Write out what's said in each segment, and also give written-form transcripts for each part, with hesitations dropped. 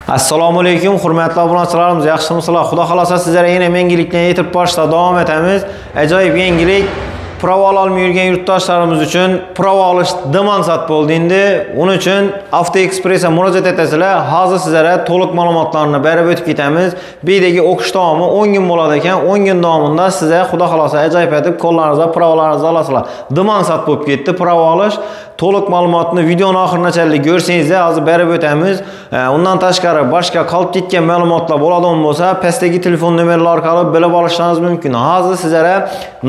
Assalomu alaykum, hurmatli obunachilarimiz, yaxshimisizlar? Xudo xolasa sizlarga yana yangilikni yetib borishda davom etamiz. Ajoyib yangilik. Prova ololmay yurgan yurtdoshlarimiz uchun prova olish demansat bo'ldi endi. Uning uchun Avto Expressga murojaat etasizlar. Hozir sizlarga to'liq ma'lumotlarni berib o'tib ketamiz. Bidagi o'qish davomi 10 kun bo'ladi ekan. 10 kun davomida sizlar xudo xolasa ajoyib etib qo'llaringizga provalarni olasizlar. Demansat bo'lib ketdi prova olish. To'liq ma'lumotni videoning oxirigacha ko'rsangizlar, hozir berib o'tamiz. Undan tashqari boshqa qolib ketgan ma'lumotlar bo'ladigan bo'lsa, pastdagi telefon nomerlari orqali bilib olishingiz mumkin. Hozir sizlarga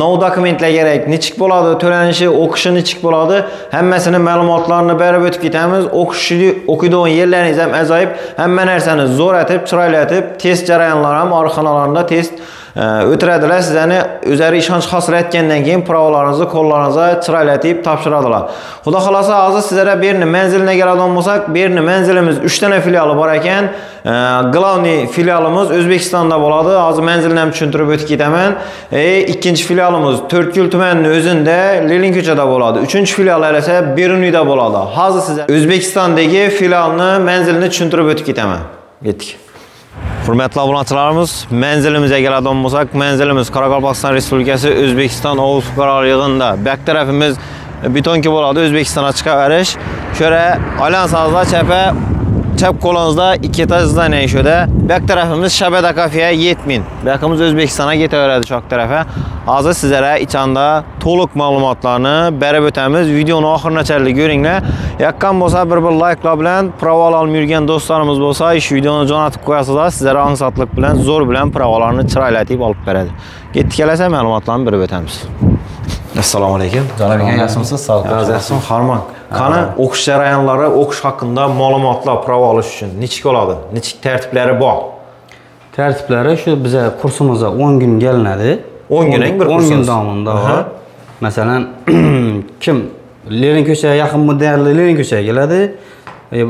nov dokumentlar kerak. Nechik bo'ladi, to'lanishi, o'qishi nechik bo'ladi, hammasini ma'lumotlarini berib o'tib ketamiz. O'qiydigan yerlaringiz ham ajoyib, hamma narsani zo'r etib, chiroyli etib, test jarayonlari ham orxonalarida test o'tiradilar. Sizlarni o'zlari ishonch hosil etgandan keyin provalarınızı qo'llaringizga chiroyli etib topshiradilar. Xudo xolasa hozir sizlarga bu yerning manziliga keladigan bo'lsak, bu yerning manzilimiz 3 ta filiali bor ekan. Glavniy filialimiz O'zbekistonda bo'ladi. Hozir manzilni ham tushuntirib o'tib ketaman. Ikkinchi filialimiz To'rtko'l tumanining o'zida, Lenin ko'chada bo'ladi. Uchinchi filial esa Beruniyda bo'ladi. Hozir sizlar O'zbekistondagi filialni manzilini tushuntirib o'tib ketaman. Ketdik. Hurmatli obunachilarimiz, manzilimizga keladigan bo'lsak, manzilimiz Qoraqalpog'iston Respublikasi O'zbekiston Ovoz fuqarolig'ida. Bak tarafimiz betonki bo'ladi, O'zbekistonga chiqarish. Shora aylansanizlar chap qo'lingizda 2 etaj zdaniya shoda. Bak tarafimiz Shabada kafe 7000. Bakimiz O'zbekistonga ketaveradi choq tarafa. Hozir sizlarga ichanda to'liq ma'lumotlarni berib o'tamiz. Videoni oxirigacha ko'ringlar. Yaqqan bo'lsa bir like bilan prova ololmay yurgan do'stlarimiz bo'lsa, ish videoni jo'natib qo'yasizlar. Sizlarga ong'satlik bilan, zo'r bilan provalarni chiroylatib olib beradi. Ketdik kelasa ma'lumotlarni berib o'tamiz. Assalomu alaykum. Janob aka, yaxshimisiz? Sog' bo'ling. Yaxshim, Harman. Qani o'qish jarayonlari, o'qish haqida ma'lumotlar prova olish uchun nechik bo'ladi? Nechik tartiblari bor? Tartiblari shu biza kursimizga 10 kun kelinadi. 10 kun bir kurs. 10 kun davomida bor. Masalan, kim Lenin ko'chaga yaqin deyarli Lenin ko'chaga keladi.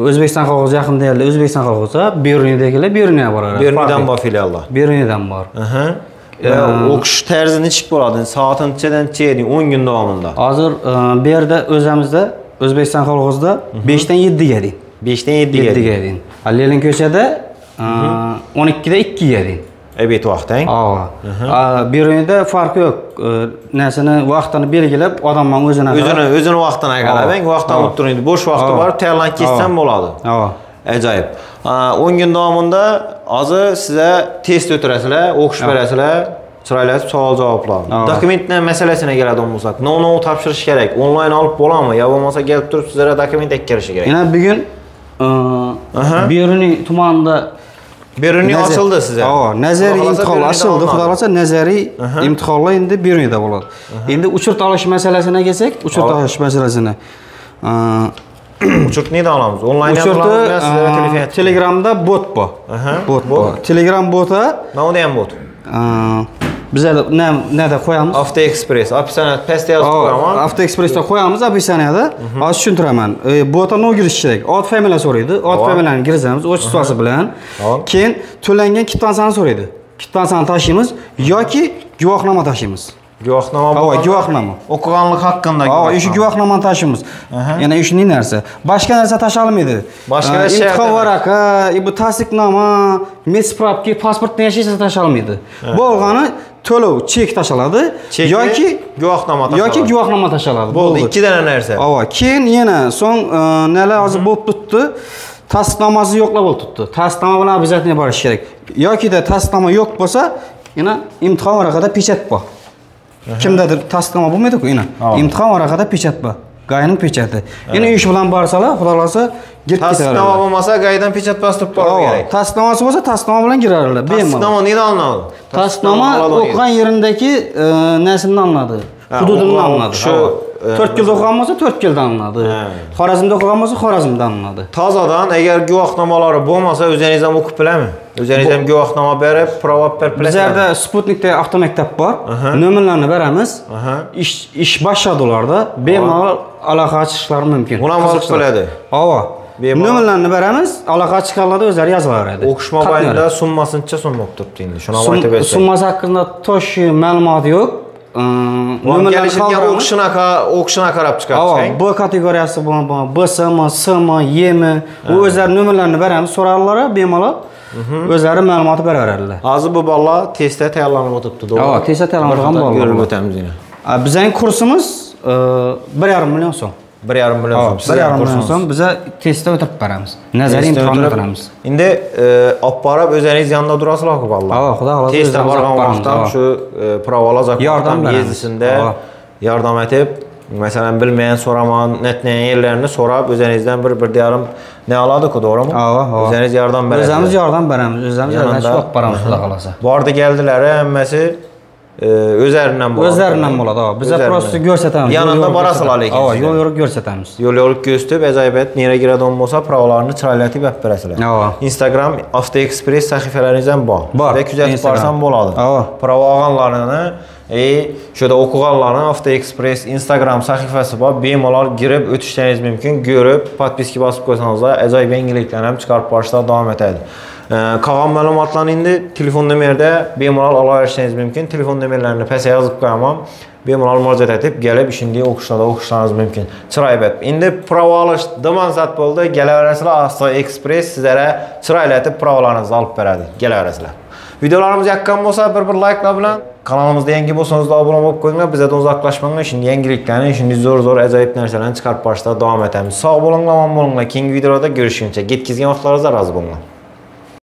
O'zbekiston xalqiga yaqin deyarli O'zbekiston xalqiga, Beruniydagilar Beruniyaga boradi. Beruniydan bor filiallar. Beruniydan bor. O'qish tarzi nechik bo'ladi? Soat nechadan nechaga 10 kun davomida? Hozir bu yerda o'zimizda O'zbekiston xalqida 5 dan 7 ga deydi. 5 dan 7 ga deydi. Lenin ko'chada 12 dan 2 ga deydi. Bet vaqtdan. Beruniyda farqi yo'q. Narsani vaqtini belgilab, odamning o'zini vaqtini qarab, vaqtdan o'tib turadi. Bo'sh vaqti bor, tayyorlanib ketsan bo'ladi. Ajoyib. 10 kun davomida hozir sizlar test o'tirasizlar, o'qish berasizlar, chiroyli savol-javoblar. Dokumentlar masalasine keladigan bo'lsak, nov topshirish kerak. Onlayn olib bo'ladimi? Yo bo'lmasa kelib turib sizlarga dokument kirishi kerak. Yana bugun Beruniy tumanida Beruniy ochildi sizlar. Nazariy imtihon ochildi. Xudo xolasa nazariy imtihonlar endi Beruniyda bo'ladi. Endi uchurt olish masalasine kelsak, uchurt olish masalasini Uçurt neydi alamiz? Online uçurtni Telegramda bot bor. Bot. Telegram bota. Nima ham bot? Bizlar nada qo'yamiz? Avto Express. Opsionat pastga yozib qo'yaman. Avto Expressda qo'yamiz opsioniyada. Hozir tushuntiraman. Bota no kirish kerak. Ot familiya so'raydi. Ot familiyani kiritamiz o'chistasi bilan. Keyin to'langan kvitantsiyani so'raydi. Kvitantsiyani tashiymiz yoki guvohnoma tashiymiz. Guvohnoma bor. Guvohnoma. O'qiganlik haqqında. O'sha guvohnomani tashiymiz. Yana o'sha narsa. Boshqa narsa tashalmaydi. Boshqa imtihon varaqi, bu tasdiqnoma, medspravka, pasportni hech narsa tashalmaydi. Bo'lgani to'lov chek tashaladi yoki guvohnoma tashaladi. Yoki guvohnoma tashaladi. Bo'ldi, ikki dana narsa. Keyin yana so'ng nelar hozir bo'lib turibdi? Tasdiqnomasi yo'qlab o'tibdi. Tasdiqnoma bilan обязательно borish kerak. Yoki-da tasdiqnoma yo'q bo'lsa, yana imtihon varaqada pechat bor. Kimdadir tasdiqnoma bo'lmaydi-ku, yana. Imtihon varaqada pechat bor. Gayning pechati. Yana ish bilan borsalar, xudo xolasa girib ketaveradi. Tasdiqnoma bo'lmasa, gaydan pechat bosib borish kerak. Tasdiqnomasi bo'lsa, tasdiqnoma bilan kirarlar. Tasdiqnoma nima olinadi? Tasdiqnoma o'qigan yerindagi narsadan olinadi. Hududidan olinadi. Shu 4 yilda o'qigan bo'lsa 4 yildan olinadi. Xorazmda o'qigan bo'lsa Xorazmdan olinadi. Tozadan agar guvohnomalari bo'lmasa, o'zingiz ham o'qib bilammi? O'zingiz ham guvohnoma berib, prova berib bilasizmi? Bizlarda Sputnikda avtomaktab bor. Nomerlarni beramiz. Ish boshladi ularda. Bemalol aloqa chiqishlari mumkin. Uni ham olib biladi. Nomerlarni beramiz, aloqa chiqqanlarda o'zlari yozaveradi. O'qish mobaynida summasincha so'm bo'lib turibdi endi. Shuni aytib bersangiz. Summasi haqida to'sh ma'lumot yo'q. Gelişirken okşuna qarab chiqarib B kategoriyasi bilan B mi, S mi, Y mi, o o'zlari nomerlarini beramiz, so'rarlar, bemalol. O'zlari ma'lumotni beraveradilar. Hozir bu bolalar testda tayyorlanib o'tibdi, to'g'ri? Testda tayyorlangan bolalar. Ko'rib o'tamiz yana. Bizning kursimiz 1,5 million so'm. 1,5 million so'm. 1,5 million so'm biza testda o'tirib beramiz. Nazariy imtihonni qilamiz. Endi olib borib o'zingiz yonida turasizlar-ku bolalar. Xudo xolasa. Testda borgan vaqtda shu provola zakon yezdisinde yardım etib, mesela bilmeyen soraman, netleyen yerlerini sorab o'zingizdan bir yarım ne aladı-ku, doğru mu? O'zingiz yardım berasiz. O'zimiz yardım beramiz. O'zimiz yardım olib boramiz, xudo xolasa. Bordi keldilar, hammasi o'zlaridan bo'ladi. O'zlaridan bo'ladi. Biz prosta ko'rsatamiz. Yanında borasizlar lekin. Yo'l ko'rsatamiz. Yo'l ko'rsatib, ajoyib nera giradigan bo'lsa, provalarni chiroylatib olib berasizlar. Instagram Avto Express sahifalaringizdan bor. Ve kuzatib borsan bo'ladi. Prova olganlarini şurada o'qiganlarni Avto Express Instagram sahifasi bor. Bemalol girib o'tishingiz mumkin. Ko'rib, podpiska bosib qo'ysangiz, ajoyib yangiliklarni ham chiqarib borishda davom etadi. Qolgan ma'lumotlarni endi telefon nomerida bemalol olishingiz mumkin. Telefon nomerlarini pastga yozib qo'yaman. Bemalol murojaat etib, kelib ishingizda o'qishlaringiz mumkin. Chiroyli. Endi prova olish demansat bo'ldi. Kelaverasizlar, Avto Express sizlarga chiroylatib provalarningizni olib beradi. Kelaverasizlar. Videolarimiz yoqqan bo'lsa, bir like'lar bilan kanalimizda yangi bo'lsangiz obuna bo'lib qo'yinglar, bizdan uzoqlashmanglar. Shunday yangiliklarni, shunday zo'r ajoyib narsalarni chiqarib borishda davom etamiz. Sog' bo'linglar, omon bo'linglar. Keyingi videolarda ko'rishguncha, ketkizgan vaqtlaringizda rozi bo'linglar.